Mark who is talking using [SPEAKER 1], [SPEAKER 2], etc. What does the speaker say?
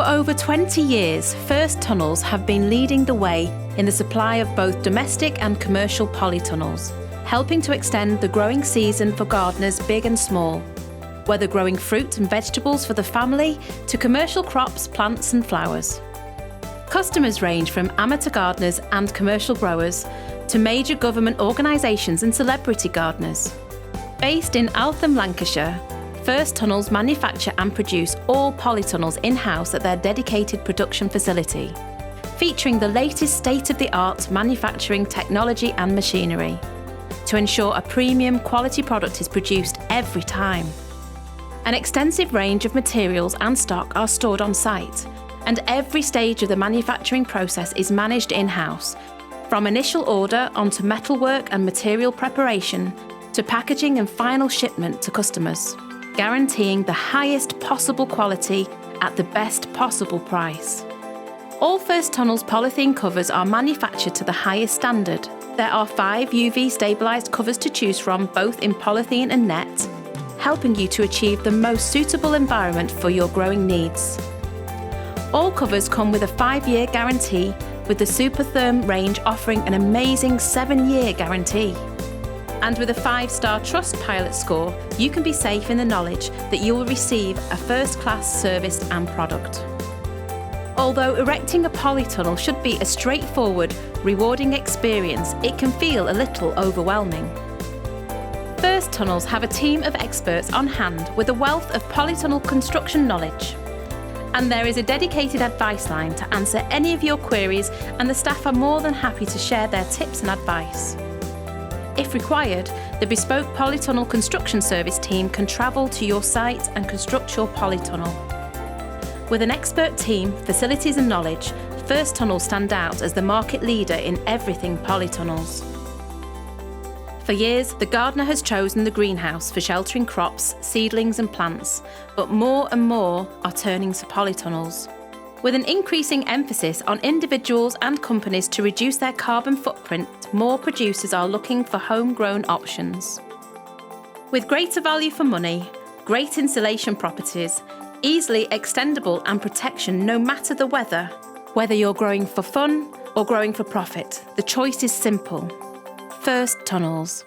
[SPEAKER 1] For over 20 years, First Tunnels have been leading the way in the supply of both domestic and commercial polytunnels, helping to extend the growing season for gardeners big and small, whether growing fruit and vegetables for the family to commercial crops, plants and flowers. Customers range from amateur gardeners and commercial growers to major government organisations and celebrity gardeners. Based in Altham, Lancashire, First Tunnels manufacture and produce all polytunnels in-house at their dedicated production facility, featuring the latest state-of-the-art manufacturing technology and machinery to ensure a premium quality product is produced every time. An extensive range of materials and stock are stored on site, and every stage of the manufacturing process is managed in-house, from initial order onto metalwork and material preparation to packaging and final shipment to customers, guaranteeing the highest possible quality at the best possible price. All First Tunnels polythene covers are manufactured to the highest standard. There are 5 UV stabilised covers to choose from, both in polythene and net, helping you to achieve the most suitable environment for your growing needs. All covers come with a 5-year guarantee, with the Supertherm range offering an amazing 7-year guarantee. And with a 5-star Trustpilot score, you can be safe in the knowledge that you will receive a first-class service and product. Although erecting a polytunnel should be a straightforward, rewarding experience, it can feel a little overwhelming. First Tunnels have a team of experts on hand with a wealth of polytunnel construction knowledge. And there is a dedicated advice line to answer any of your queries, and the staff are more than happy to share their tips and advice. If required, the bespoke polytunnel construction service team can travel to your site and construct your polytunnel. With an expert team, facilities and knowledge, First Tunnels stand out as the market leader in everything polytunnels. For years, the gardener has chosen the greenhouse for sheltering crops, seedlings and plants, but more and more are turning to polytunnels. With an increasing emphasis on individuals and companies to reduce their carbon footprint, more producers are looking for homegrown options. With greater value for money, great insulation properties, easily extendable and protection no matter the weather, whether you're growing for fun or growing for profit, the choice is simple. First Tunnels.